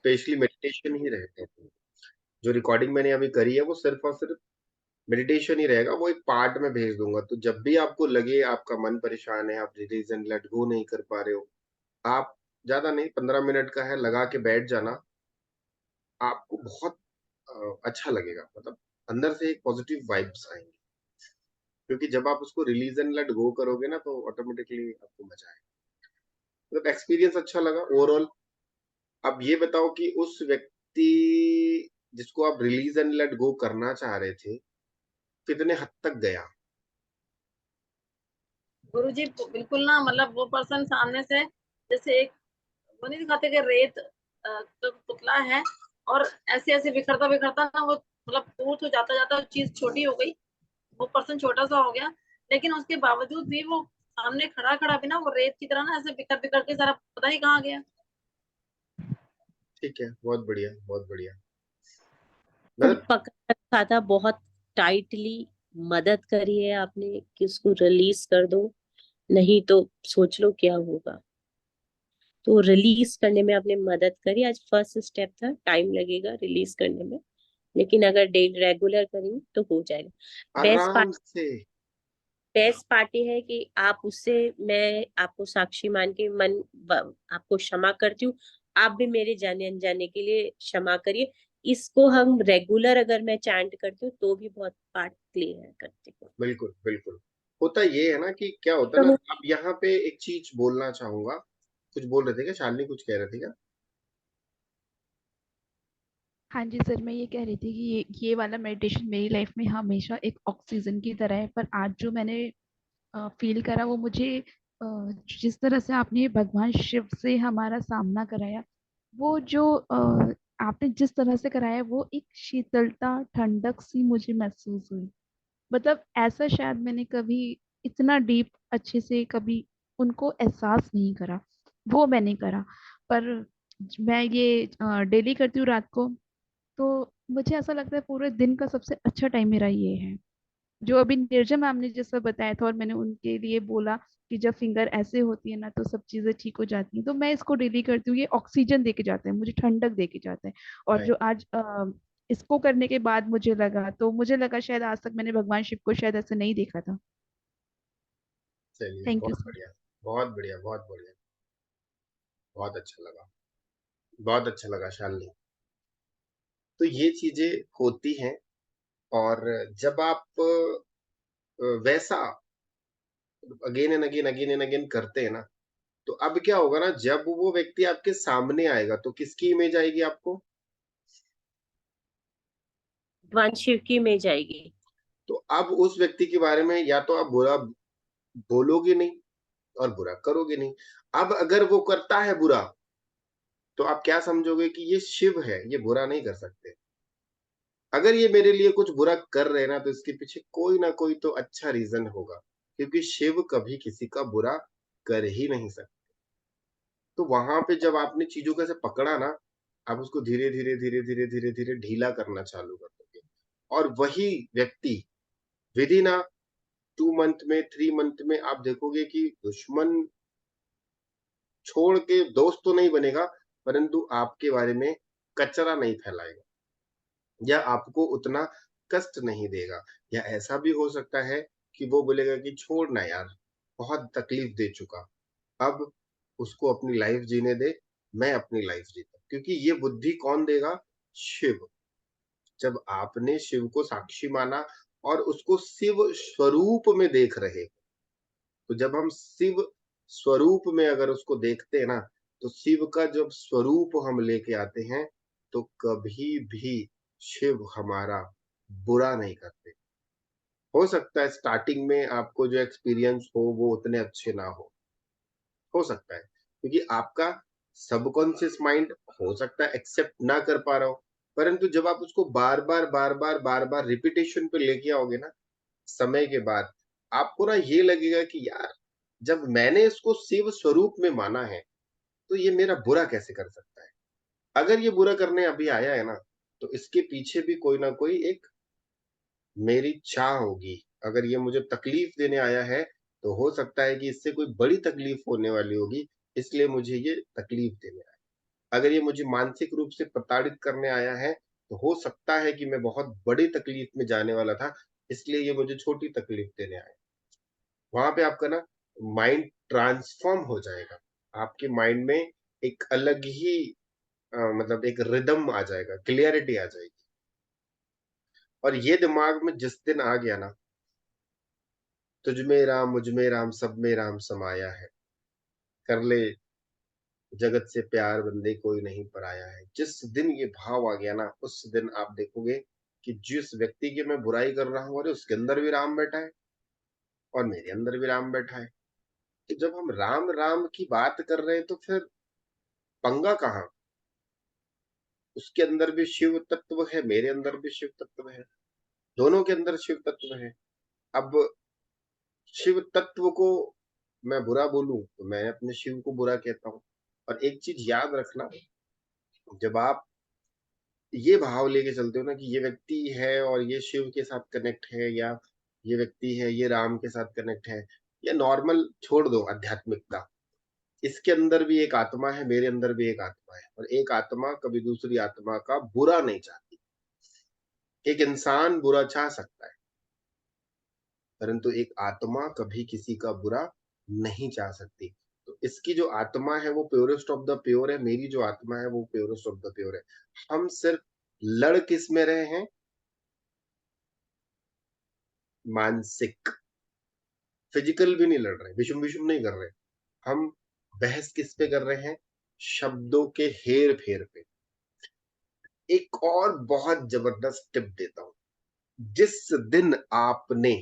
Specially meditation ही रहते हैं। जो रिकॉर्डिंग मैंने अभी करी है वो सिर्फ और सिर्फ मेडिटेशन ही रहेगा, वो एक पार्ट में भेज दूंगा। तो जब भी आपको लगे आपका मन परेशान है, आप रिलीज एंड लेट गो नहीं कर पा रहे हो, आप ज्यादा नहीं 15 मिनट का है, लगा के बैठ जाना। आपको बहुत अच्छा लगेगा, मतलब अंदर से एक पॉजिटिव वाइब्स आएंगे, क्योंकि जब आप उसको रिलीज एंड लेट गो करोगे ना तो ऑटोमेटिकली आपको मजा आएगा। मतलब एक्सपीरियंस अच्छा लगा ओवरऑल। अब ये बताओ कि उस व्यक्ति जिसको आप रिलीज एंड लेट गो करना चाह रहे थे, कितने हद तक गया? गुरुजी बिल्कुल ना, मतलब वो पर्सन सामने से जैसे एक, वो नहीं दिखाते कि रेत तो पुतला है, और ऐसे ऐसे बिखरता बिखरता ना वो, मतलब दूर तो जाता जाता चीज छोटी हो गई, वो पर्सन छोटा सा हो गया। लेकिन उसके बावजूद भी वो सामने खड़ा खड़ा भी ना, वो रेत की तरह ना ऐसे बिखर बिखर के सारा पता नहीं कहाँ गया। ठीक है, बहुत बढ़िया, बहुत बढ़िया। खूब मतलब पकड़ रखा था बहुत टाइटली। मदद करी है आपने कि उसको रिलीज कर दो, नहीं तो सोच लो क्या होगा। तो रिलीज करने में आपने मदद करी। आज फर्स्ट स्टेप था, टाइम लगेगा रिलीज करने में, लेकिन अगर डेली रेगुलर करेंगे तो हो जाएगा। बेस्ट आराम से। बेस्ट पार्टी है कि आप उससे, मैं आपको साक्षी मान के आपको क्षमा करती हूँ। आप भी मेरे जाने अनजाने के लिए क्षमा करिए। इसको हम रेगुलर अगर मैं चैंट करती हूँ तो भी बहुत पार्ट क्लियर करती हूँ। बिल्कुल बिल्कुल। होता ये है ना कि क्या होता है तो ना, अब यहाँ पे एक चीज बोलना चाहूंगा। कुछ बोल रहे थे क्या शालिनी, कुछ कह रहे थे क्या? हाँ जी सर, मैं ये कह रही थी कि ये वाला मेडिटेशन मेरी लाइफ में हमेशा एक ऑक्सीजन की तरह है, पर आज जो मैंने फील करा वो मुझे जिस तरह से आपने भगवान शिव से हमारा सामना कराया, वो जो आपने जिस तरह से कराया वो एक शीतलता ठंडक सी मुझे महसूस हुई। मतलब ऐसा शायद मैंने कभी इतना डीप अच्छे से कभी उनको एहसास नहीं करा, वो मैंने करा। पर मैं ये डेली करती हूँ रात को, तो मुझे ऐसा लगता है पूरे दिन का सबसे अच्छा टाइम मेरा ये है। जो अभी निर्जम मैम ने जैसा बताया था और मैंने उनके लिए बोला कि जब फिंगर ऐसे होती है ना तो सब चीजें ठीक हो जाती हैं, तो मैं इसको डेली करती हूँ। ये ऑक्सीजन दे के जाता है मुझे, ठंडक दे के जाता है। और जो राइट। आज इसको करने के बाद मुझे लगा शायद आज तक मैंने भगवान शिव को शायद ऐसे नहीं देखा था। चलिए, थैंक यू बहुत सर। बढ़िया, बहुत बढ़िया, बहुत बढ़िया। बहुत अच्छा लगा, बहुत अच्छा लगा शालिनी। तो ये चीजें होती हैं। और जब आप वैसा again and again, again and again करते हैं ना, तो अब क्या होगा ना, जब वो व्यक्ति आपके सामने आएगा तो किसकी इमेज आएगी आपको? भगवान शिव की में जाएगी। तो अब उस व्यक्ति के बारे में या तो आप बुरा बोलोगे नहीं और बुरा करोगे नहीं। अब अगर वो करता है बुरा, तो आप क्या समझोगे कि ये शिव है, ये बुरा नहीं कर सकते। अगर ये मेरे लिए कुछ बुरा कर रहे हैं ना, तो इसके पीछे कोई ना कोई तो अच्छा रीजन होगा, क्योंकि शिव कभी किसी का बुरा कर ही नहीं सकते। तो वहां पे जब आपने चीजों को ऐसे पकड़ा ना, आप उसको धीरे धीरे धीरे धीरे धीरे धीरे ढीला करना चालू कर दोगे। और वही व्यक्ति विद इन 2 मंथ में, 3 मंथ में आप देखोगे कि दुश्मन छोड़ के दोस्त तो नहीं बनेगा, परंतु आपके बारे में कचरा नहीं फैलाएगा, या आपको उतना कष्ट नहीं देगा। या ऐसा भी हो सकता है कि वो बोलेगा कि छोड़ ना यार, बहुत तकलीफ दे चुका, अब उसको अपनी लाइफ जीने दे, मैं अपनी लाइफ जीता। क्योंकि ये बुद्धि कौन देगा? शिव। जब आपने शिव को साक्षी माना और उसको शिव स्वरूप में देख रहे, तो जब हम शिव स्वरूप में अगर उसको देखते हैं ना, तो शिव का जब स्वरूप हम लेके आते हैं, तो कभी भी शिव हमारा बुरा नहीं करते। हो सकता है स्टार्टिंग में आपको जो एक्सपीरियंस हो वो उतने अच्छे ना हो सकता है, क्योंकि आपका सबकॉन्शियस माइंड हो सकता है एक्सेप्ट ना कर पा रहा हो। परंतु जब आप उसको बार बार बार बार बार बार रिपीटेशन पे लेके आओगे ना, समय के बाद आपको ना ये लगेगा कि यार, जब मैंने इसको शिव स्वरूप में माना है, तो ये मेरा बुरा कैसे कर सकता है? अगर ये बुरा करने अभी आया है ना, तो इसके पीछे भी कोई ना कोई एक मेरी चाह होगी। अगर ये मुझे तकलीफ देने आया है, तो हो सकता है कि इससे कोई बड़ी तकलीफ होने वाली होगी, इसलिए मुझे ये तकलीफ देने आया। अगर ये मुझे मानसिक रूप से प्रताड़ित करने आया है, तो हो सकता है कि मैं बहुत बड़ी तकलीफ में जाने वाला था, इसलिए ये मुझे छोटी तकलीफ देने आया। वहां पे आपका ना माइंड ट्रांसफॉर्म हो जाएगा, आपके माइंड में एक अलग ही मतलब एक रिदम आ जाएगा, क्लियरिटी आ जाएगी। और ये दिमाग में जिस दिन आ गया ना, तुझ में राम मुझ में राम सब में राम समाया है, कर ले जगत से प्यार बंदे कोई नहीं पराया है। जिस दिन ये भाव आ गया ना, उस दिन आप देखोगे कि जिस व्यक्ति की मैं बुराई कर रहा हूं, अरे उसके अंदर भी राम बैठा है और मेरे अंदर भी राम बैठा है। तो जब हम राम राम की बात कर रहे हैं, तो फिर पंगा कहाँ? उसके अंदर भी शिव तत्व है, मेरे अंदर भी शिव तत्व है, दोनों के अंदर शिव तत्व है। अब शिव तत्व को मैं बुरा बोलूं, तो मैं अपने शिव को बुरा कहता हूं। और एक चीज याद रखना, जब आप ये भाव लेके चलते हो ना कि ये व्यक्ति है और ये शिव के साथ कनेक्ट है, या ये व्यक्ति है ये राम के साथ कनेक्ट है, या नॉर्मल छोड़ दो आध्यात्मिकता, इसके अंदर भी एक आत्मा है, मेरे अंदर भी एक आत्मा है, और एक आत्मा कभी दूसरी आत्मा का बुरा नहीं चाहती। एक इंसान बुरा चाह सकता है, परंतु एक आत्मा कभी किसी का बुरा नहीं चाह सकती। तो इसकी जो आत्मा है वो प्योरेस्ट ऑफ द प्योर है, मेरी जो आत्मा है वो प्योरेस्ट ऑफ द प्योर है। हम सिर्फ लड़ किस में रहे हैं? मानसिक। फिजिकल भी नहीं लड़ रहे, विषम विषम नहीं कर रहे। हम बहस किस पे कर रहे हैं? शब्दों के हेर फेर पे। एक और बहुत जबरदस्त टिप देता हूं, जिस दिन आपने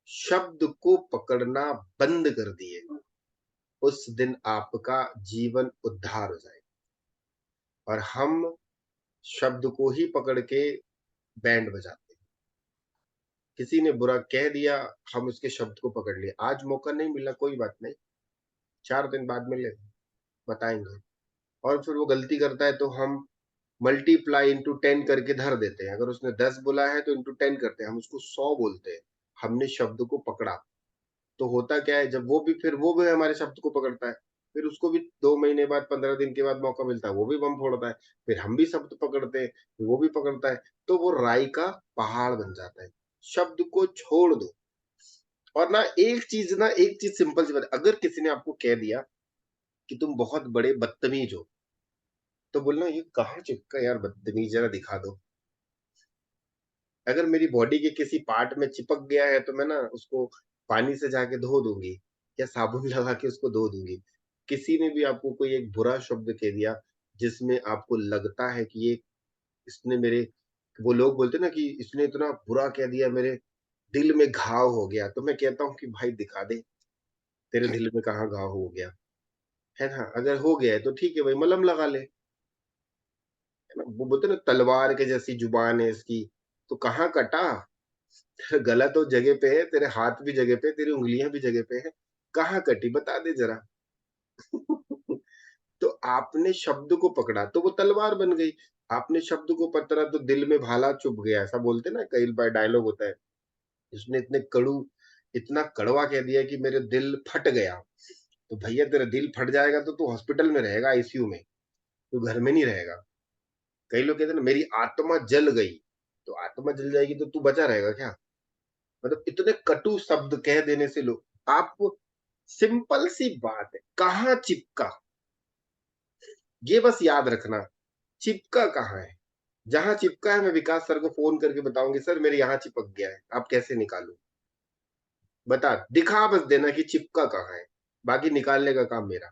शब्द को पकड़ना बंद कर दिए, उस दिन आपका जीवन उद्धार हो जाएगा। और हम शब्द को ही पकड़ के बैंड बजाते हैं। किसी ने बुरा कह दिया, हम उसके शब्द को पकड़ लिए, आज मौका नहीं मिला कोई बात नहीं, 4 दिन बाद मिले, बताएंगे। और फिर वो गलती करता है तो हम मल्टीप्लाई इंटू 10 करके धर देते हैं। अगर उसने 10 बोला है तो इंटू 10 करते हैं, हम उसको 100 बोलते हैं। हमने शब्द को पकड़ा। तो होता क्या है, जब वो भी हमारे शब्द को पकड़ता है, फिर उसको भी 2 महीने बाद 15 दिन के बाद मौका मिलता है, वो भी बम फोड़ता है, फिर हम भी शब्द पकड़ते हैं, फिर वो भी पकड़ता है, तो वो राई का पहाड़ बन जाता है। शब्द को छोड़ दो। और ना एक चीज सिंपल सी बात, अगर किसी ने आपको कह दिया कि तुम बहुत बड़े बदतमीज हो, तो बोलना ये कहाँ चिपका यार बदतमीज, जरा दिखा दो। अगर मेरी बॉडी के किसी पार्ट में चिपक गया है, तो मैं ना उसको पानी से जाके धो दूंगी, या साबुन लगा के उसको धो दूंगी। किसी ने भी आपको कोई एक बुरा शब्द कह दिया, जिसमें आपको लगता है कि ये इसने मेरे, वो लोग बोलते ना कि इसने इतना बुरा कह दिया, मेरे दिल में घाव हो गया, तो मैं कहता हूँ कि भाई दिखा दे, तेरे दिल में कहाँ घाव हो गया है ना? अगर हो गया है तो ठीक है भाई, मलहम लगा ले, है ना? वो बोलते ना तलवार के जैसी जुबान है इसकी, तो कहाँ कटा? तेरा गला तो जगह पे है, तेरे हाथ भी जगह पे, तेरी उंगलियां भी जगह पे है, कहाँ कटी बता दे जरा। तो आपने शब्द को पकड़ा तो वो तलवार बन गई। आपने शब्द को पकड़ा तो दिल में भाला चुभ गया, ऐसा बोलते ना, कई बार डायलॉग होता है, इसने इतना कड़वा कह दिया कि मेरे दिल फट गया। तो भैया तेरा दिल फट जाएगा तो तू हॉस्पिटल में रहेगा, आईसीयू में, तू घर में नहीं रहेगा। कई लोग कहते हैं ना मेरी आत्मा जल गई, तो आत्मा जल जाएगी तो तू बचा रहेगा क्या? मतलब इतने कटु शब्द कह देने से लोग, आप, सिंपल सी बात है, कहाँ चिपका, ये बस याद रखना, चिपका कहाँ है? जहां चिपका है मैं विकास सर को फोन करके बताऊंगी, सर मेरे यहाँ चिपक गया है, आप कैसे निकालू? बता, दिखा बस देना कि चिपका कहाँ है, बाकी निकालने का काम मेरा।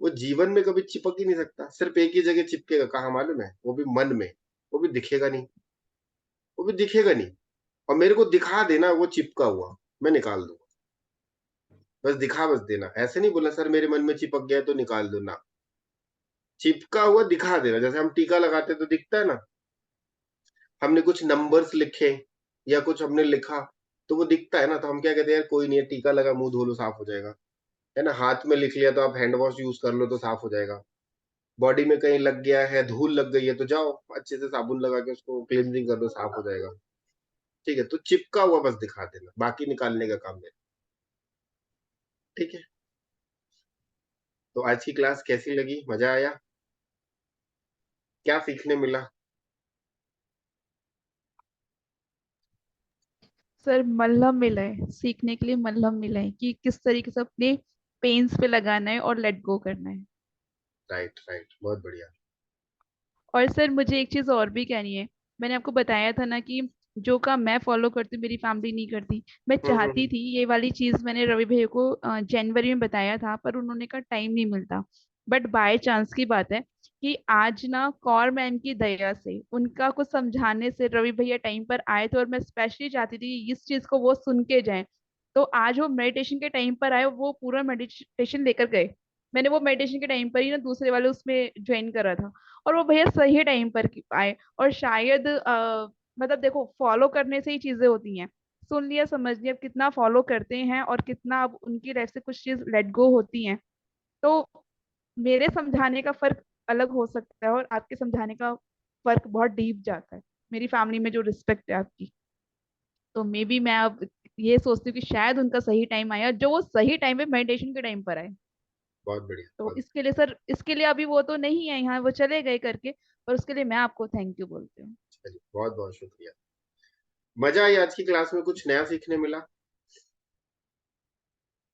वो जीवन में कभी चिपक ही नहीं सकता, सिर्फ एक ही जगह चिपकेगा, कहाँ मालूम है? वो भी मन में, वो भी दिखेगा नहीं, वो भी दिखेगा नहीं। और मेरे को दिखा देना वो चिपका हुआ, मैं निकाल दूंगा। बस दिखा बस देना, ऐसे नहीं बोला सर मेरे मन में चिपक गया है तो निकाल दो ना, चिपका हुआ दिखा देना। जैसे हम टीका लगाते तो दिखता है ना, हमने कुछ नंबर्स लिखे या कुछ हमने लिखा, तो वो दिखता है ना, तो हम क्या कहते हैं, यार कोई नहीं है, टीका लगा, मुंह धो लो साफ हो जाएगा, है ना? हाथ में लिख लिया तो आप हैंड वॉश यूज कर लो तो साफ हो जाएगा। बॉडी में कहीं लग गया है, धूल लग गई है, तो जाओ अच्छे से साबुन लगा के उसको क्लींजिंग कर दो, साफ हो जाएगा। ठीक है, तो चिपका हुआ बस दिखा देना, बाकी निकालने का काम है। ठीक है। तो आज की क्लास कैसी लगी? मजा आया? क्या सीखने मिला? सर मल्हम मिला है, सीखने के लिए मल्हम मिला है कि किस तरीके से अपने पेन्स पे लगाना है और लेट गो करना है। राइट, राइट, बहुत बढ़िया। और सर मुझे एक चीज और भी कहनी है। मैंने आपको बताया था ना कि जो काम मैं फॉलो करती हूँ मेरी फैमिली नहीं करती। मैं चाहती हम्म। थी ये वाली चीज, मैंने रवि भैया को जनवरी में बताया था, पर उन्होंने कहा टाइम नहीं मिलता। बट बाय चांस की बात है कि आज ना कौर मैम की दया से, उनका कुछ समझाने से रवि भैया टाइम पर आए थे, और मैं स्पेशली चाहती थी कि इस चीज को वो सुन के जाएं। तो आज वो मेडिटेशन के टाइम पर आए, वो पूरा मेडिटेशन लेकर गए। मैंने वो मेडिटेशन के टाइम पर ही ना दूसरे वाले उसमें ज्वाइन करा था, और वो भैया सही टाइम पर आए। और शायद मतलब देखो, फॉलो करने से ही चीजें होती हैं। सुन लिया समझ लिया, अब कितना फॉलो करते हैं और कितना अब उनकी लाइफ से कुछ चीज लेट गो होती हैं। तो मेरे समझाने का फर्क अलग हो सकता है और आपके समझाने का फर्क बहुत डीप जाता है, मेरी फैमिली में जो रिस्पेक्ट है आपकी। तो मे बी मैं अब ये सोचती हूँ कि शायद उनका सही टाइम आया, जो वो सही टाइम पे मेडिटेशन के टाइम पर आए। बहुत बढ़िया, तो बहुत। इसके लिए सर, इसके लिए अभी वो तो नहीं है यहाँ, वो चले गए करके, पर उसके लिए मैं आपको थैंक यू बोलती हूँ। चलिए, बहुत बहुत शुक्रिया। मजा आई आज की क्लास में? कुछ नया सीखने मिला?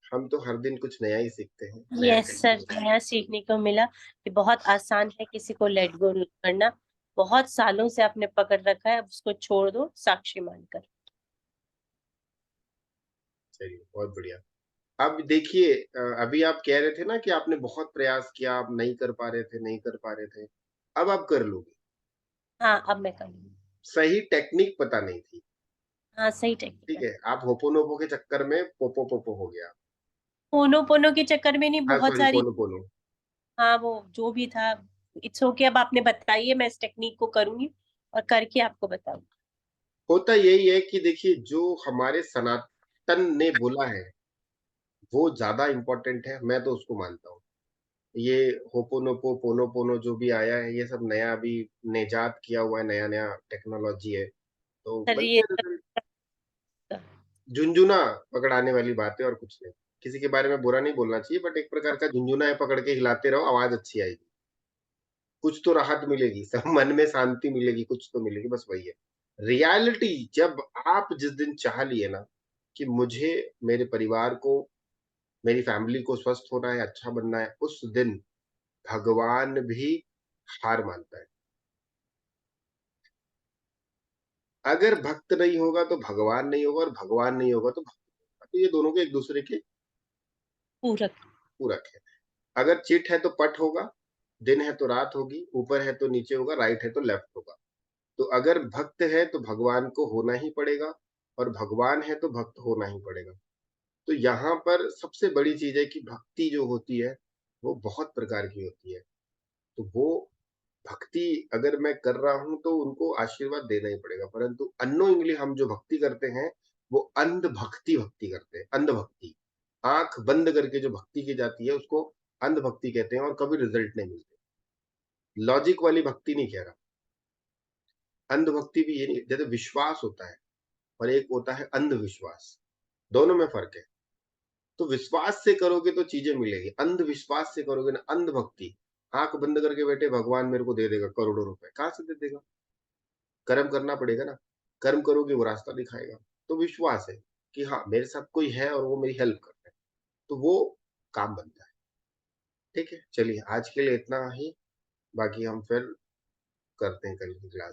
हम तो हर दिन कुछ नया ही सीखते हैं, नया यस सर, सीखते हैं। नया सीखने को मिला कि बहुत आसान है किसी को लेट गो करना। बहुत सालों से आपने पकड़ रखा है, अब उसको छोड़ दो साक्षी मानकर। चलिए, बहुत बढ़िया। अब देखिए, अभी आप कह रहे थे ना कि आपने बहुत प्रयास किया, आप नहीं कर पा रहे थे, नहीं कर पा रहे थे। अब आप कर लोगे। हाँ, अब मैं करूँगी। सही टेक्निक पता नहीं थी। हाँ, सही टेक्निक ठीक है। है, आप होपोनोपो के चक्कर में पोपो पोपो हो गया। पोनो पोनो के चक्कर में नहीं, हाँ, बहुत सॉरी, सारी। पोनो पोनो। हाँ, वो जो भी था, इट्स ओके। अब आपने बताइए, मैं इस टेक्निक को करूंगी और करके आपको बताऊंगी। होता यही है कि देखिए, जो हमारे सनातन ने बोला है वो ज्यादा इम्पोर्टेंट है, मैं तो उसको मानता हूँ। ये होपोनोपो पोनो पोनो जो भी आया है, ये सब नया अभी निजात किया हुआ है, नया नया टेक्नोलॉजी है। तो सर ये बनते रिजल्ट। झुंझुना पकड़ाने वाली बात है और कुछ नहीं। किसी के बारे में बुरा नहीं बोलना चाहिए, बट एक प्रकार का झुंझुना है, पकड़ के हिलाते रहो, आवाज अच्छी आएगी। कुछ तो राहत मिलेगी, सब मन में शांति मिलेगी, कुछ तो मिलेगी, बस वही है रियलिटी। जब आप जिस दिन चाह लिए ना कि मुझे, मेरे परिवार को, मेरी फैमिली को स्वस्थ होना है, अच्छा बनना है, उस दिन भगवान भी हार मानता है। अगर भक्त नहीं होगा तो भगवान नहीं होगा, और भगवान नहीं होगा तो भक्त नहीं होगा। तो ये दोनों के एक दूसरे के पूरक। पूरक है। अगर चिट है तो पट होगा, दिन है तो रात होगी, ऊपर है तो नीचे होगा, राइट है तो लेफ्ट होगा। तो अगर भक्त है तो भगवान को होना ही पड़ेगा, और भगवान है तो भक्त होना ही पड़ेगा। तो यहाँ पर सबसे बड़ी चीज है कि भक्ति जो होती है वो बहुत प्रकार की होती है। तो वो भक्ति अगर मैं कर रहा हूं तो उनको आशीर्वाद देना ही पड़ेगा, परंतु अननोइंगली हम जो भक्ति करते हैं वो अंध भक्ति भक्ति करते हैं। अंध भक्ति, आंख बंद करके जो भक्ति की जाती है उसको अंध भक्ति कहते हैं, और कभी रिजल्ट नहीं मिलते। लॉजिक वाली भक्ति नहीं कह रहा। अंध भक्ति भी ये नहीं, जैसे विश्वास होता है और एक होता है अंधविश्वास, दोनों में फर्क है। तो विश्वास से करोगे तो चीजें मिलेगी, अंधविश्वास से करोगे ना, अंध भक्ति, आंख बंद करके बैठे भगवान मेरे को दे देगा करोड़ों रुपए, कहां से दे देगा? कर्म करना पड़ेगा ना। कर्म करोगे वो रास्ता दिखाएगा। तो विश्वास है कि हाँ, मेरे साथ कोई है और वो मेरी हेल्प कर रहा है, तो वो काम बनता है। ठीक है, चलिए आज के लिए इतना ही। बाकी हम फिर करते हैं कल की क्लास।